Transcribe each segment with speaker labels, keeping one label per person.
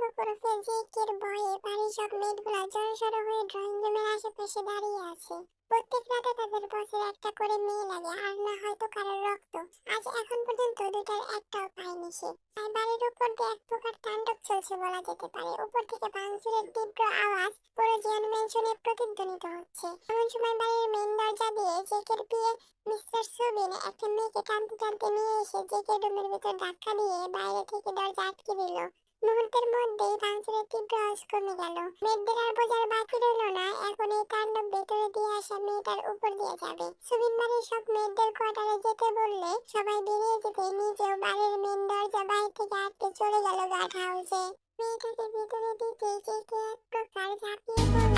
Speaker 1: ওরফে জেকের ভয়ে বাড়ির সব মেয়েগুলা জড়সড় হয়ে ড্রয়িং রুমের আশেপাশে দাঁড়িয়ে আছে। প্রত্যেক রাতে তাদের বছর একটা করে মেয়ে লাগে, আর না হয়তো কারোর রক্ত। আজ এখন পর্যন্ত দুটার একটাও পায়নি সে। তাই বাড়ির উপর দিয়ে এক প্রকার তাণ্ডব চলছে বলা যেতে পারে। উপর থেকে ভাঙচুরের তীব্র আওয়াজ পুরো জিয়ন ম্যানশনে প্রতিধ্বনিত হচ্ছে। এমন সময় বাড়ির মেইন দরজা দিয়ে জেকের বিয়ে মিস্টার সুবিন একটা মেয়েকে টানতে টানতে নিয়ে এসে জেকের রুমের ভিতর ধাক্কা দিয়ে বাইরে থেকে দরজা আটকে দিল। মুহূর্তের মধ্যেই ভাঙচুরের তীব্র আওয়াজ কমে গেল। মেয়েদের আর বোঝার বাকি রইল না, এখন এই তাণ্ডব ভেতরে দিয়ে আসা মেয়েটার উপর দিয়ে যাবে। সুবিন বাড়ির সব মেয়েদের কোয়ার্টারে যেতে বললে সবাই বেরিয়ে যেতে নিজেও বাড়ির মেন দরজা বাইরে থেকে আটকে চলে গেল গার্ড হাউসে। মেয়েটাকে ভিতরে দিতে জেকে এক প্রকার ঝাঁপিয়ে পড়ল।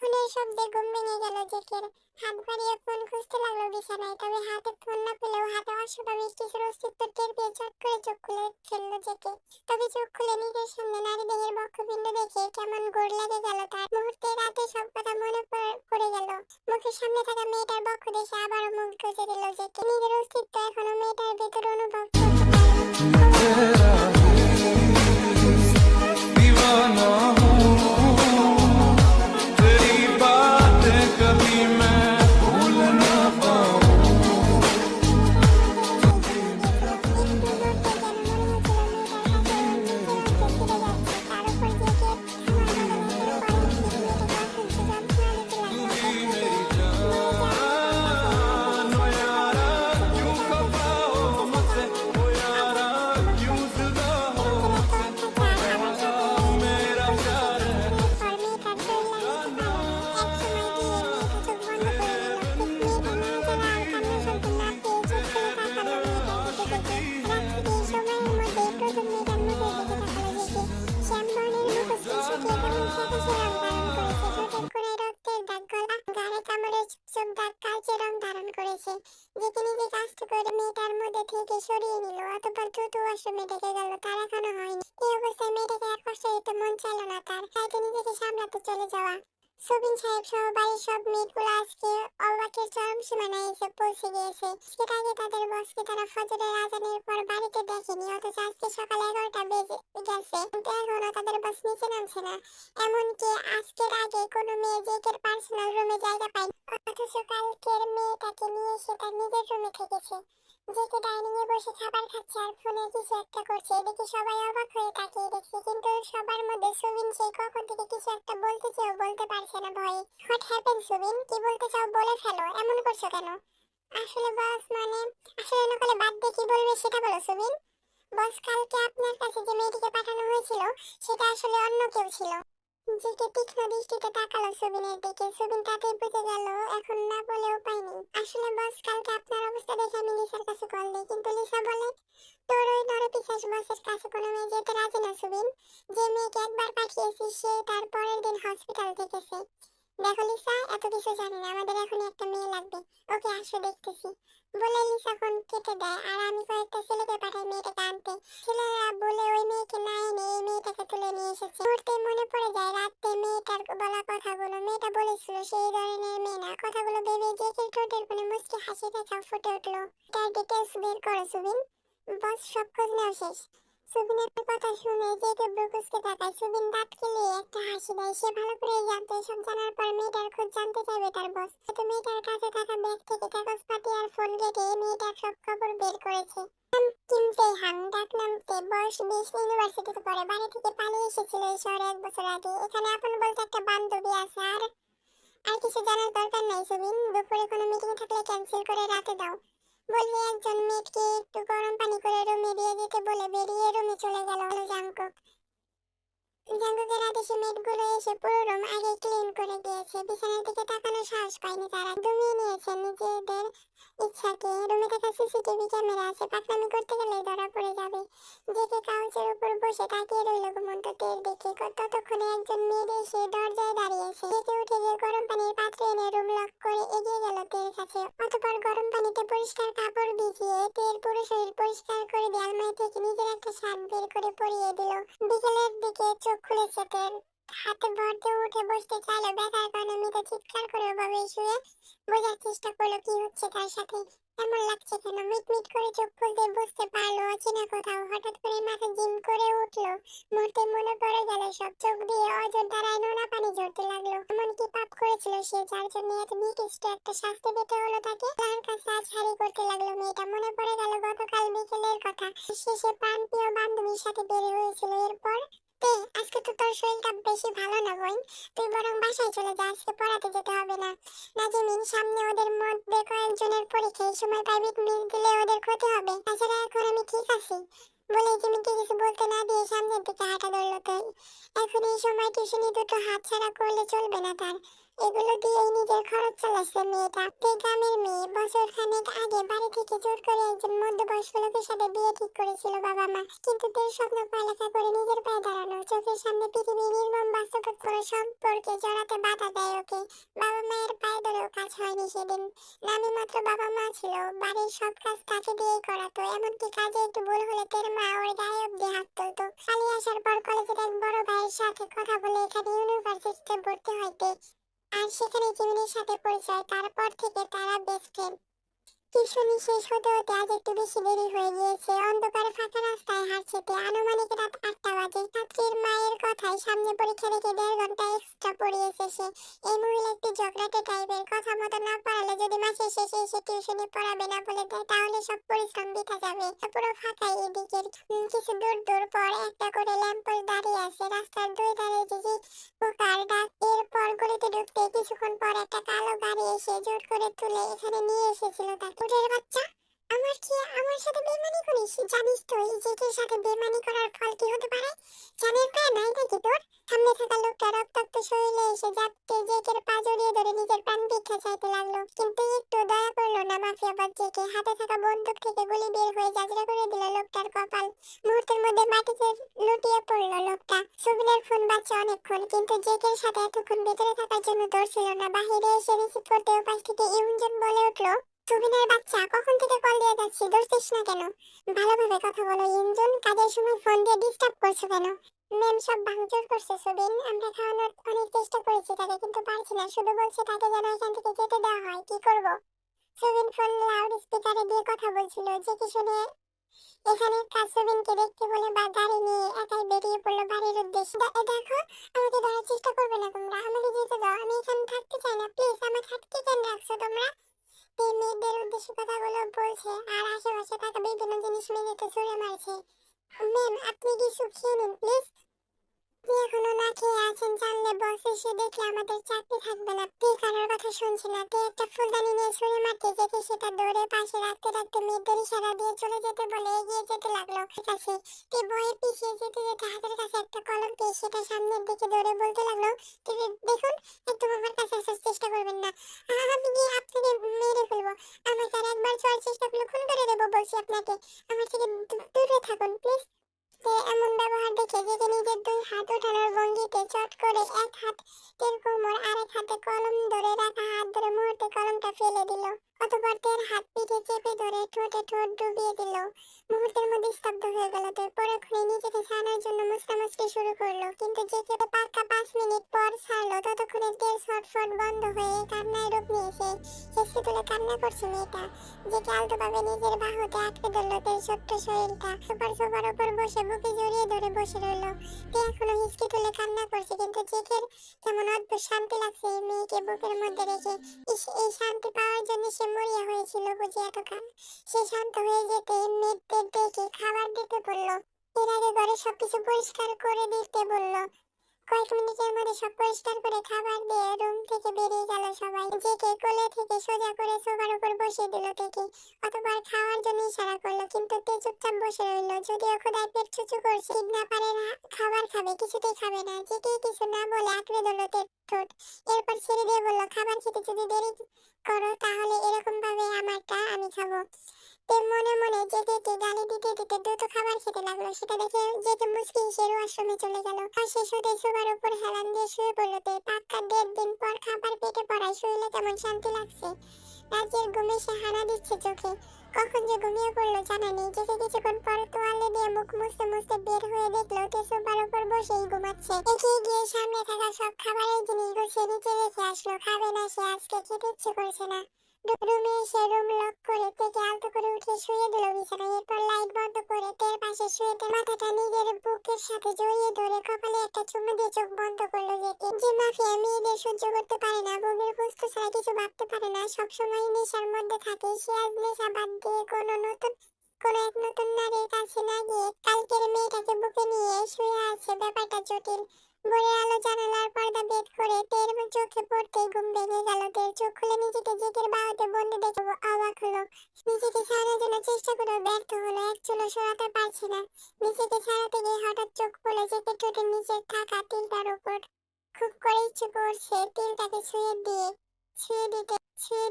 Speaker 1: ফোনের শব্দে ঘুম ভেঙে গেল জেকের। হাত বাড়িয়ে ফোন খুঁজতে লাগলো বিছানায়, তবে হাতে ফোন না পেলেও হাতে অস্বাভাবিক কিছুর অস্তিত্ব টের পেয়ে চট করে চোখ খুলে ফেললো জেকে। তবে চোখ খুলে নিজের সামনে নারী দেহের বক্ষপিণ্ড দেখে কেমন গোড় লেগে গেল তার। মুহূর্তে রাতে সব কথা মনে পড়ে গেল। মুখের সামনে থাকা মেয়েটার বক্ষ দেখে আবারও মুখ গুজে দিল জেকে। নিজের অস্তিত্ব এখনো মেয়েটার ভেতর অনুভব করতে পারে। জেকে নিজে কাজটা করে মেয়েটার মধ্যে থেকে সরিয়ে নিল, অতঃপর দ্রুত ওয়াশরুমে ডেকে গেল। তার এখনো হয়নি। এই অবস্থায় মেয়েটাকে আর কষ্ট দিতে মন চাইল না তার, তাই নিজেকে সামলাতে চলে যাওয়া। সুবিন সাহেব সহ বাড়ির সব মেয়েগুলো আজকে অবাকের চরম সীমানায় এসে পৌঁছে গিয়েছে। এর আগে তাদের বসকে তারা ফজরের আজানের পর বাড়িতে দেখেনি, অথচ আজকে সকাল 11টা বেজে গেছে কিন্তু এখনো তাদের বস নিচে নামছে না। এমনকি আজকের আগে কোনো মেয়ে জেকের পার্সোনাল রুমে জায়গা পায়নি, অথচ কালকের মেয়েটাকে নিয়ে এসে তার নিজের রুমে থেকেছে। জেকে ডাইনিং এ বসে খাবার খাচ্ছে আর ফোনে কিছু একটা করছে। এদিকে সবাই অবাক হয়ে তাকিয়ে দেখছে, কিন্তু সবার মধ্যে সুবিন সেই কখন থেকে কিছু একটা বলতে চেয়েও বলতে পারছে না ভয়ে। হোয়াট হ্যাপেন সুবিন, কি বলতে চাও বলে ফেলো, এমন করছো কেন? আসলে বস আসলে নকলে বাদ দিয়ে কি বলবে সেটা বলো সুবিন। বস কালকে আপনার কাছে যে মেয়েটিকে পাঠানো হয়েছিল সেটা আসলে অন্য কেউ ছিল। জেকে তীক্ষ্ণ দৃষ্টিতে তাকালো সুবিনের দিকে। সুবিন তাতেই বুঝে গেল এখন না বলে উপায় নেই। আসলে বস কালকে আপনার অবস্থা দেখে আমি লিসার কাছে কল দিই, কিন্তু লিসা বলে তোর ওই নরপিশাচ বসের কাছে কোনো মেয়ে যেতে রাজি না সুবিন। যে মেয়েকে একবার পাঠিয়েছিস সে তার পরের দিন হসপিটাল থেকেছে। দেখো লিসা, এত কিছু জানি না, আমাদের এখনই একটা মেয়ে লাগবে। ওকে আসো দেখতেছি বলে লিসা ফোন কেটে দেয়। আর আমি কয়েকটা ছেলেকে পাঠাই মেয়েটাকে আনতে। ছেলেরা বলে ওই মেয়েকে না এনে এই মেয়েটাকে তুলে নিয়ে এসেছে। মুহূর্তে মনে পড়ে যায় রাতে মেয়েটার বলা কথাগুলো। মেয়েটা বলেছিল সেই ধরনের মেয়ে না। কথাগুলো ভেবে জেকের ঠোঁটের কোণে মুচকি হাসি রেখা ফুটে উঠলো। তার ডিটেলস বের করো সুবিন, বস সব খোঁজ নেওয়া শেষ। সুবিনের কথা শুনে জেকে ব্রুকুসকে তাকায়। সুবিন দাঁত কেলিয়ে একটা হাসি দেয়। সে ভালো করে জানতো এসব জানার পর মেয়েটার খোঁজ জানতে চাইবে তার বস। হয়তো মেয়েটার কাছে থাকা ব্যাগ থেকে কাগজপাতি আর ফোন ঘেঁটে মেয়েটার সব খবর বের করেছে। কিম জেহান ডাকনামতে, বয়স 20, ইউনিভার্সিটিতে পড়ে। বাড়ি থেকে পালিয়ে এসেছিল এই শহরে 1 বছর আগে। এখানে আপন বলতে একটা বান্ধবী আছে। আর কিছু জানার দরকার নাই সুবিন। দুপুরে কোনো মিটিং থাকলে ক্যান্সেল করে রাতে দাও। বললে একজন মেয়েকে একটু গরম পানি করে রুমে দিয়ে যেতে বলে বেরিয়ে রুমে চলে গেল জাঙ্কুক। জাঙ্কুকের আদেশে মেয়েগুলো এসে পুরো রুম আগে ক্লিন করে দিয়েছে। বিছানার দিকে তাকানোর সাহস পায়নি তারা। দমিয়ে নিয়েছে নিজেদের ইচ্ছাকে। রুমে থাকা সিসিটিভি ক্যামেরা আছে, পাকনামি করতে গেলেই ধরা পড়ে যাবে। জেকে কাউচের উপর বসে তাকিয়ে রইল ঘুমন্ত তেল দেখে। ততক্ষণে একজন মেয়ে এসে দরজায় দাঁড়িয়েছে। জেকে উঠে গিয়ে গরম পানির পাত্র এনে রুম লক করে এগিয়ে গেল তের কাছে। অতঃপর গরম পানিতে পরিষ্কার কাপড় ভিজিয়ে তের পুরো শরীর পরিষ্কার করে দিয়ে আলমারি থেকে নিজের একটা শার্ট বের করে পরিয়ে দিল। বিকেলের দিকে চোখ খুলেছে তের। হাতে ভরতে উঠে বসতে চাইলো। ব্যথার কারণে মেয়েটা চিৎকার করে ওভাবে শুয়ে বোঝার চেষ্টা করলো কি হচ্ছে তার সাথে, এমন লাগছে কেন। মিটমিট করে চোখ খুলতে বুঝতে পারলো অচেনা কোথাও। হঠাৎ করে মাথা জিম করে উঠলো। মুহূর্তে মনে পড়ে গেল সব। চোখ দিয়ে অজর ধারায় নোনা পানি ঝরতে লাগলো। এমন কি পাপ করেছিল সে যার জন্য এত নিকৃষ্ট একটা শাস্তি পেতে হলো তাকে। তার কাছে আজ হারি করতে লাগলো মেয়েটা। মনে পড়ে গেল গতকাল বিকেলের কথা। সে প্রাণপ্রিয় বান্ধবীর সাথে বের হয়েছিল। এরপর আজকে তো তোর শরীরটা বেশি ভালো না বোন, তুই বরং বাসায় চলে যা, আজকে পড়াতে যেতে হবে না। নাজিমিন, সামনে ওদের মধ্যে কয়েকজনের পরীক্ষা, এই সময় প্রাইভেট মিস দিলে ওদের ক্ষতি হবে। তাছাড়া এখন আমি ঠিক আছি বলে জিমিনকে কিছু বলতে না দিয়ে সামনের দিকে হাঁটা ধরলো তাই। এখন এই সময় টিউশনি দুটো হাত ছাড়া করলে চলবে না তার। এগুলো দিয়েই নিজের খরচ চালাচ্ছে মেয়েটা। গ্রামের মেয়ে। বছর খানেক আগে বাড়ি থেকে জোর করে একজন মধ্যবয়স্ক লোকের সাথে বিয়ে ঠিক করেছিল বাবা মা। কিন্তু তার স্বপ্ন পড়ালেখা করে নিজের পায়ে দাঁড়ানো। চোখের সামনে পৃথিবীর নির্মম বাস্তবতা করে সম্পর্কে জড়াতে বাধা দেয় ওকে। বাবা মায়ের পায়ে ধরেও কাজ হয়নি সেদিন। নামই মাত্র বাবা মা ছিল। বাড়ির সব কাজ তাকে দিয়েই করাতো। এমনকি কাজে একটু ভুল হলে তের মা ওর গায়ে অব্দি হাত তুলতো। পালিয়ে আসার পর কলেজের এক বড় ভাইয়ের সাথে কথা বলে এখানে ইউনিভার্সিটিতে ভর্তি হইতে। আর সেখানে জিমিনের সাথে পরিচয়। তারপর থেকে তারা বেস্ট ফ্রেন্ড। টিউশনি শেষ হতে হতে আজ একটু বেশি দেরি হয়ে গিয়েছে। অন্ধকারে ফাঁকা রাস্তায় হাঁটছে। আনুমানিক রাত 8টা বাজে। ছাত্রীর মায়ের কথায় সামনে পরীক্ষা রেখে 1.5 ঘন্টা এক্সট্রা পড়িয়েছে সে। এই মহিলা একটু ঝগড়াটে টাইপের। কথা মতো না পড়ালে যদি মাসের শেষে এসে টিউশনি পড়াবে না বলে দেয় তাহলে সব পরিশ্রম বৃথা যাবে। পুরো ফাঁকা এদিকের। কিছু দূর দূর পর একটা করে ল্যাম্পপোস্ট দাঁড়িয়ে আছে। রাস্তার দুই ধারে যে পোকার ডাক। এরপর গলিতে ঢুকতে কিছুক্ষণ পর একটা কালো গাড়ি এসে জোর করে তুলে এখানে নিয়ে এসেছিল তাকে। ওদের বাচ্চা, আমার সাথে বেমানি করিস? জানিস তো এই জেকের সাথে বেমানি করার ফল কি হতে পারে? জানিস না নাই নাকি তোর? সামনে থাকা লোকটা রক্তাক্ত শরীরে এসে যাতে জেকের পা জড়িয়ে ধরে নিজের প্রাণ ভিক্ষা চাইতে লাগলো। কিন্তু একটু দয়া করলো না মাফিয়াবাজ জেকে। হাতে থাকা বন্দুক থেকে গুলি বের হয়ে জাজরা করে দিল লোকটার কপাল। মুহূর্তের মধ্যে মাটিতে লুটিয়ে পড়লো লোকটা। সুবিনের ফোন বাজছে অনেকক্ষণ, কিন্তু জেকের সাথে এতক্ষণ ভেতরে থাকার জন্য ধরছিল না। বাহিরে এসে রিসিভ করতে ওপাশ থেকে ইউনজন বলে উঠলো, সুবিনের বাচ্চা, কখন থেকে কল দিয়ে যাচ্ছি, ধরছিস না কেন? ভালোভাবে কথা বলো ইউনজন, কাজের সময় ফোন দিয়ে ডিস্টার্ব করছো কেন? ম্যাম সব ভাঙচুর করছে সুবিন। আমরা খাওয়ানোর অনেক চেষ্টা করেছি তাকে, কিন্তু পারছি না। শুধু বলছে তাকে যেন এখান থেকে যেতে দেওয়া হয়। কি করব? সুবিন ফোন লাউড স্পিকারে দিয়ে কথা বলছিল। যে কি শুনে এখানে কাজ সুবিনকে দেখতে বলে বা গাড়ি নিয়ে একাই বেরিয়ে পড়লো বাড়ির উদ্দেশ্যে। দেখো, আমাকে ধরার চেষ্টা করবে না তোমরা। আমাকে যেতে দাও, আমি এখানে থাকতে চাই না। প্লিজ, আমার থাকতে কেন রাখছো তোমরা? এই মেয়েদের উদ্দেশ্যে কথাগুলো বলছে আর আশেপাশে থাকা বিভিন্ন জিনিস মেয়েদেরকে ছুঁড়ে মারছে। ম্যাম, আপনি কিছু খেয়ে নিন প্লিজ। আপনি এখনো না খেয়ে আছেন জানলে বস সে দেখলে আমাদের চাকরি থাকবে না। তে কারোর কথা শুনছে না। তে একটা ফুলদানি নিয়ে ছুঁড়ে মারতে যেতে সেটা দৌড়ে পাশে রাখতে রাখতে মেয়েদের ইশারা দিয়ে চলে যেতে বলে এগিয়ে যেতে লাগলো। ঠিক আছে, তে বয়ে পিছিয়ে যেতে যেতে হাতের কাছে একটা কলম পেয়ে সেটা সামনের দিকে দৌড়ে বলতে লাগলো, দেখুন একদম আমার কাছে আসার চেষ্টা করবেন না। আমি গিয়ে আপনাকে মেরে ফেলবো। আমাকে আর একবার ছোঁয়ার চেষ্টা করলে খুন করে দেবো বলছি আপনাকে। আমার থেকে দূরে থাকুন প্লিজ। সে এমন ব্যবহার দেখে জেগে নিজের দুই হাত ওঠানোর ভঙ্গিতে চট করে এক হাত তের কোমর আরেক হাতে কলম ধরে রাখা হাত ধরে মুহূর্তে কলমটা ফেলে দিল। অতঃপর তের হাত পিঠে চেপে ধরে ঠোঁটে ঠোঁট ডুবিয়ে দিল। মুহূর্তের মধ্যে স্তব্ধ হয়ে গেল। তের পরক্ষণে নিজেকে ছাড়ানোর জন্য মুচকামুচকি শুরু করলো, কিন্তু যে কেটে পাক্কা 5 মিনিট পর ছাড়লো ততক্ষণে তের ছটফট বন্ধ হয়ে কান্নায় রূপ নিয়েছে। হেসে তুলে কান্না করছে মেয়েটা, যে আলতোভাবে নিজের বাহুতে আটকে ধরলো তের ছোট্ট শরীরটা। সোফার উপর বসে বুকে জড়িয়ে ধরে বসে রইল। তে এখনো হিসকি তুলে কান্না করছে, কিন্তু জেকের কেমন অদ্ভুত শান্তি লাগছে এই মেয়েকে বুকের মধ্যে রেখে। এই শান্তি পাওয়ার জন্য সে মরিয়া হয়েছিল বুঝি এতকাল। সে শান্ত হয়ে যেতে মেয়েদের ডেকে খাবার দিতে বললো। এর আগে ঘরে সবকিছু পরিষ্কার করে দিতে বললো। কয়েক মিনিটের মধ্যে সব পরিষ্কার করে খাবার দিয়ে রুম থেকে বেরিয়ে গেল সবাই। জেকে কোলে থেকে সোজা করে সোফার উপর বসিয়ে দিল তেকে। অতঃপর খাওয়ার জন্য ইশারা করলো, কিন্তু তে চুপচাপ বসে রইল। যদিও ক্ষুধায় পেট চুচু করছে, কিডন্যাপারের খাবার খাবে, কিছুতেই খাবে না। জেকে কিছু না বলে আঁকড়ে ধরলো তের ঠোঁট। এরপর ছেড়ে দিয়ে বলল, খাবার খেতে যদি দেরি করো তাহলে এরকম ভাবে আমারটা আমি খাবো। তে মনে মনে জেকেকে গালি দিতে দিতে দ্রুত খাবার খেতে লাগলো। সেটা দেখে জেকে মুচকি হেসে ওয়াশরুমে চলে গেল। আর শেষ হতে সোফার উপর হেলান দিয়ে শুয়ে পড়লো তে। পাক্কা 1.5 দিন পর খাবার পেটে পড়ায় শরীরে কেমন শান্তি লাগছে। রাজ্যের ঘুমে সে হানা দিচ্ছে চোখে। কখন যে ঘুমিয়ে পড়লো জানা নেই। জেকে কিছুক্ষণ পর তোয়ালে দিয়ে মুখ মুছতে মুছতে বের হয়ে দেখলো তে সোফার উপর বসেই ঘুমাচ্ছে। এগিয়ে গিয়ে সামনে থাকা সব খাবারের জিনিস গুছিয়ে নিচে রেখে আসলো। খাবে না সে, আজকে খেতে ইচ্ছে করছে না। রুমে এসে রুম লক করে তেকে আলতো করে উঠিয়ে শুয়ে দিল বিছানায়। এরপর লাইট বন্ধ করে তের পাশে শুয়ে তের মাথাটা নিজের বুকের সাথে জড়িয়ে ধরে কপালে একটা চুমু দিয়ে চোখ বন্ধ করলো জেকে। যে মাফিয়া মেয়েদের সহ্য করতে পারে না, বুকের বস্তু ছাড়া কিছু ভাবতে পারে না, সবসময় নেশার মধ্যে থাকে, সে আজ নেশা বাদ দিয়ে কোনো এক নতুন নারীর কাছে না গিয়ে কালকের মেয়েটাকে বুকে নিয়ে শুয়ে আছে। ব্যাপারটা জটিল। ভোরের আলো জানালার পর্দা ভেদ করে তের চোখে পড়তেই ঘুম ভেঙে গেল। তের চোখ খুলে নিজেকে জেকের বাহুতে বন্দি দেখে অবাক হলো। নিজেকে ছাড়ানোর জন্য চেষ্টা করে ব্যর্থ হলো। এক চুলো সরাতে পারছে না। নিজেকে ছাড়াতে গিয়ে হঠাৎ চোখ পড়লো জেকের ঠোঁটের নিচে থাকা তিলটার উপর। খুব করে ইচ্ছে করছে তিলটাকে ছুঁয়ে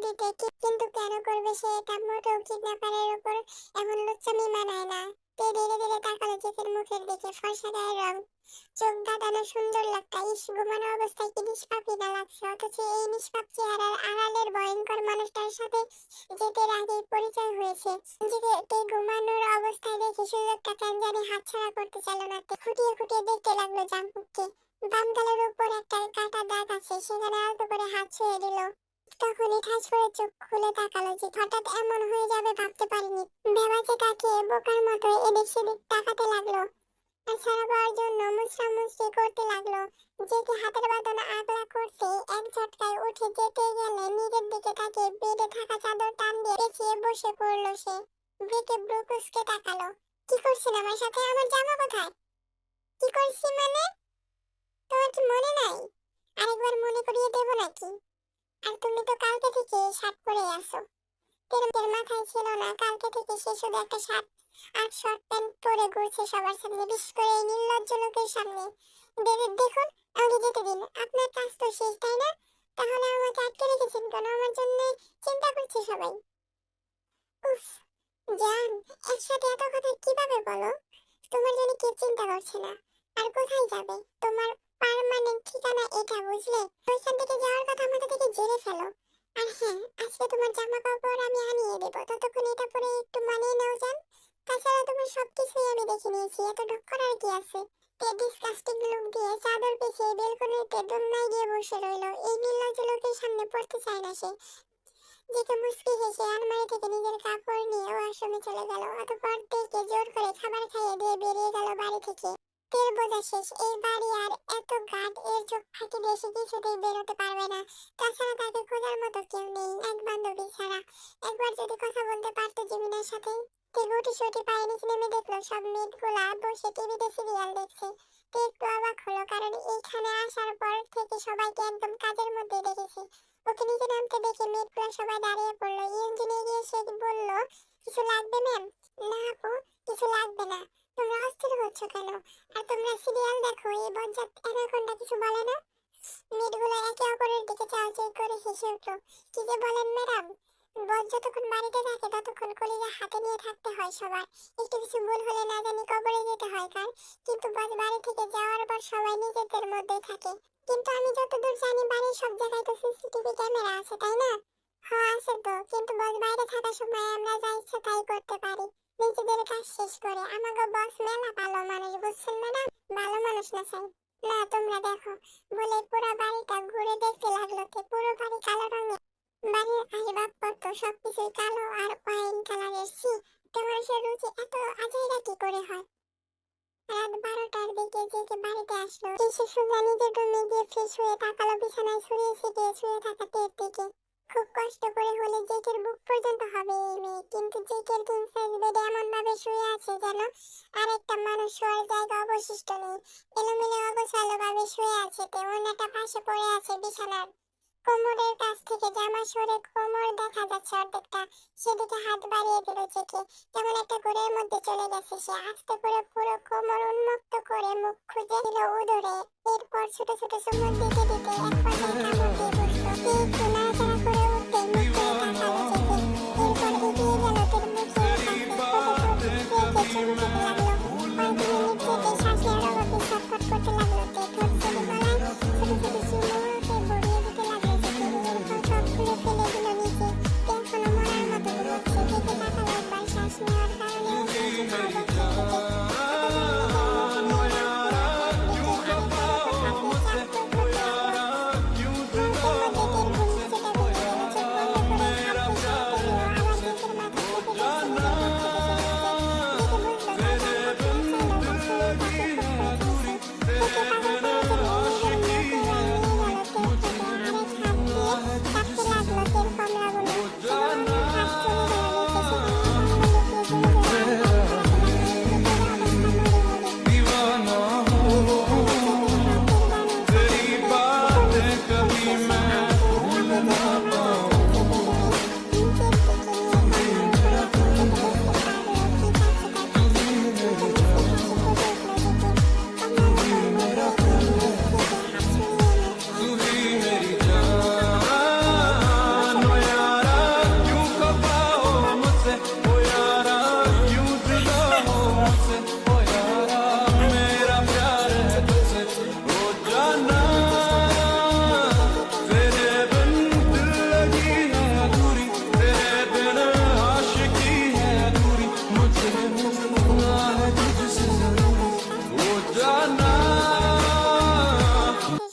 Speaker 1: দিতে, কিন্তু কেন করবে সে এটা? মোটেও কিডন্যাপারের উপর এমন লুচ্চামি মানায় না। তে ধীরে ধীরে তাকালো জেকের মুখের দিকে। ফর্সা গায়ের রং, চোখ দাঁড়ানো সুন্দর লাগতা। ঘুমানো অবস্থায় কি নিষ্পাপই না লাগছে। অথচ এই নিষ্পাপ চেহারার আড়ালের ভয়ঙ্কর মানুষটার সাথে জেকের আগেই পরিচয় হয়েছে। জেকে ঘুমানোর অবস্থায় দেখে সুযোগটা কেন জানি হাতছাড়া করতে চাইল না। খুঁটিয়ে খুঁটিয়ে দেখতে লাগলো জাম্পুককে। বাম গালের উপর একটা কাটা দাগ আছে, সেখানে আলতো করে হাত ছুঁয়ে দিল। তখনই ঠাস করে চোখ খুলে তাকালো যে হঠাৎ এমন হয়ে যাবে ভাবতে পারিনি। ভেবাচে তাকিয়ে বোকার মতো এদিক সেদিক তাকাতে লাগলো। ছাড়া পাওয়ার জন্য মুচড়ামুচড়ি করতে লাগলো। জেকে হাতের বাঁধন আগলা করতে এক ঝটকায় উঠে যেতে গেলে নিজের দিকে তাকিয়ে বেডে থাকা চাদর টান দিয়ে পেঁচিয়ে বসে পড়লো সে। বেঁকে ব্রু কুঁচকে তাকালো। কি করছেন আমার সাথে? আমার জামা কোথায়? কি করছি মানে? তোমার কি মনে নাই? আরেকবার মনে করিয়ে দেবো নাকি? আর তুমি তো কালকে থেকে শার্ট পরে আসো। তের মাথায় ছিল না কালকে থেকে সে শুধু একটা শার্ট আর শর্ট প্যান্ট পরে ঘুরছে সবার সামনে, বিশেষ করে এই নির্লজ্জ লোকের সামনে। দেখুন, আগে যেতে দিন। আপনার কাজ তো শেষ, তাই না? তাহলে আমাকে আটকে রেখেছেন কেন? আমার জন্য চিন্তা করছে সবাই। উফ জান, একসাথে এত কথা কিভাবে বলো? তোমার জন্য কে চিন্তা করছে না? আর কোথায় যাবে? তোমার পার্মানেন্ট ঠিকানা এটা, বুঝলে? ওইখান থেকে যাওয়ার কথা মাথা থেকে ঝেড়ে ফেলো। আর হ্যাঁ, আজকে তোমার জামা কাপড় আমি আনিয়ে দেবো, ততক্ষণ এটা পরে একটু মানিয়ে নাও যান। তাছাড়া তোমার সবকিছুই আমি দেখে নিয়েছি, এত ঢক করার কি আছে? তে ডিসকাস্টিং লুক দিয়ে চাদর পেঁচিয়ে বেলকনিতে দোলনায় গিয়ে বসে রইল। এই নির্লজ্জ লোকের সামনে পড়তে চায় না সে। জেকে মুচকি হেসে আলমারি থেকে নিজের কাপড় নিয়ে ওয়াশরুমে চলে গেল। অতঃপর তেকে জোর করে খাবার খাইয়ে দিয়ে বেরিয়ে গেল বাড়ি থেকে। তের বোঝা শেষ, এই বাড়ি আর এত গার্ড এর চোখ ফাঁকি দিয়ে সে কিছুতেই বেরোতে পারবে না। তাছাড়া তাকে খোঁজার মতো কেউ নেই, এক বান্ধবী ছাড়া। একবার যদি কথা বলতে পারতো জিমিনের সাথে। তে গুটি পায়ে নিচে নেমে দেখলো সব মেয়েগুলা বসে টিভিতে সিরিয়াল দেখছে। তে একটু অবাক হলো, কারণ এইখানে আসার পর থেকে সবাইকে একদম কাজের মধ্যে রেখেছে। ওকে নিচে নামতে দেখে মেয়েগুলো সবাই দাঁড়িয়ে পড়লো। ইঞ্জিনিয়ার এসে বলল, কিছু লাগবে ম্যাম? না আপু, কিছু লাগবে না। তোমরা অস্থির হচ্ছ কেন? আর তোমরা সিরিয়াল দেখো, এই বজ্জাত অ্যানাকোন্ডা কিছু বলে না? মেয়েগুলো একে অপরের দিকে চাওয়াচাই করে হেসে উঠলো। কি যে বলেন ম্যাডাম, বজ্র যতক্ষণ বাড়িতে থাকে ততক্ষণ কলিজা হাতে নিয়ে থাকতে হয় সবার। একটু কিছু ভুল হলে না জানি কবরে যেতে হয় কার। কিন্তু বজ বাড়ি থেকে যাওয়ার পর সবাই নিজেদের মধ্যেই থাকে। কিন্তু আমি যতদূর জানি বাড়ির সব জায়গায় তো সিসিটিভি ক্যামেরা আছে, তাই না? হ্যাঁ আছে তো, কিন্তু বস বাইরে থাকার সময় আমরা যা ইচ্ছা তাই করতে পারি নিজেদের কাজ শেষ করে। আমাকে বস মেলা ভালো মানুষ, বুঝছেন ম্যাডাম? ভালো মানুষ না স্যার। না তোমরা দেখো, বলে পুরো বাড়িটা ঘুরে দেখতে লাগলো। পুরো বাড়ি কালো রঙের, বাড়ির আসবাবপত্র সবকিছুই কালো আর ওয়াইন কালারের। তোমার সে রুচি এত আজাইরা কি করে হয়? রাত 12টার দিকে জেগে বাড়িতে আসলো। এসে সোজা নিজের রুমে গিয়ে ফ্রেশ হয়ে তাকালো বিছানায় ছড়িয়ে ছিটিয়ে শুয়ে থাকা টের দিকে। খুব কষ্ট করে হলে জেকের বুক পর্যন্ত হবে এই মেয়ে, কিন্তু জেকের কিং সাইজ বেডে এমন ভাবে শুয়ে আছে যেন আরেকটা মানুষ শোয়ার জায়গা অবশিষ্ট নেই। এলোমেলো অগোছালো ভাবে শুয়ে আছে। অন্যটা পাশে পড়ে আছে বিছানার। কোমরের কাছ থেকে জামা সরে কোমর দেখা যাচ্ছে অর্ধেকটা। সেদিকে হাত বাড়িয়ে দিল জেকে। কেমন একটা ঘোরের মধ্যে চলে গেছে সে। আস্তে করে পুরো কোমর উন্মুক্ত করে মুখ খুঁজে দিল উদরে। এরপর ছোট ছোট চুমুক দিতে দিতে এক পর্যায়ে কামড় দিয়ে বসলো। একটু নাড়াচাড়া করে উঠতেই মুখ তুলে তাকালো জেকে। এরপর এগিয়ে গেল তের মুখের কাছে। ঠোঁটে ঠোঁট রেখে চুমু খেতে লাগলো। কয়েক মিনিট যেতে শ্বাস নেওয়ার অভাবে ছটফট করতে লাগলো তে। ঠোঁট চেপে গলায় ছোট ছোট চুমুকে ভরিয়ে দিতে লাগলো জেকে। এরপর সব খুলে ফেলে দিল নিচে। তে এখনো মরার মতো ঘুমোচ্ছে। জেকে তাকালো একবার, শ্বাস নেওয়ার কারণে উঠে উঠে ঘাড় ধরছে জেকে।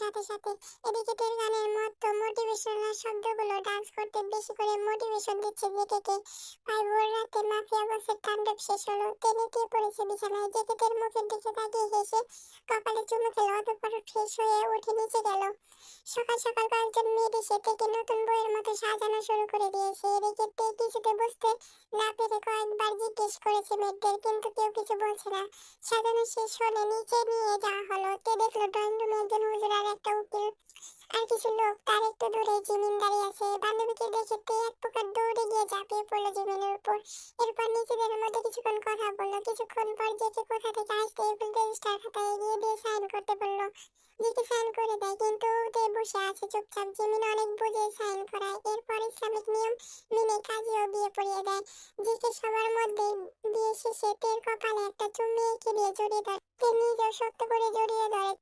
Speaker 1: সাথে সাথে এদিকে তের গানের মতো মোটিভেশনাল শব্দগুলো ডান্স করতে বেশি করে মোটিভেশন দিচ্ছে জেকেকে। আর ভোর রাতে মাফিয়া বসের তাণ্ডব শেষ হলো। টেনে দিয়ে পড়েছে বিছানায়। জেকে তের মুখের দিকে তাকিয়ে হেসে কপালে চুমু খেলো। অতঃপর ফ্রেশ হয়ে উঠে নিচে গেল। সকাল সকাল কয়েকজন মেয়ে এসে তেকে নতুন বইয়ের মতো সাজানো শুরু করে দিয়েছে। এদিকে তে কিছুতে বসতে না পেরে কয়েকবার জিজ্ঞেস করেছে মেয়েদের, কিন্তু কেউ কিছু বলছে না। সাজানো শেষ হলে নিচে নিয়ে যাওয়া হলো। তে দেখলো ড্রয়িং রুমে একজন হুজুর আর একটা উকিল আর কিছু লোক। তার একটু দূরে জিমিন দাঁড়িয়ে আছে। বান্ধবীকে দেখে তে এক প্রকার দৌড়ে গিয়ে ঝাঁপিয়ে পড়লো জিমিনের উপর। এরপর নিজেদের মধ্যে কিছুক্ষণ কথা বললো। কিছুক্ষণ পর জেকে কোথা থেকে আসতে এপ্রিল রেজিস্টার খাতায় এগিয়ে দিয়ে সাইন করতে বললো। জেকে সাইন করে দেয়, কিন্তু তে বসে আছে চুপচাপ। জিমিন অনেক বুঝে সাইন করায়। এরপর ইসলামিক নিয়ম মেনে কাজীও বিয়ে পড়িয়ে দেয়। জেকে সবার মধ্যে বিয়ে শেষে তের কপালে একটা চুমু এঁকে দিয়ে জড়িয়ে ধরে। তে নিজেও শক্ত করে জড়িয়ে ধরে।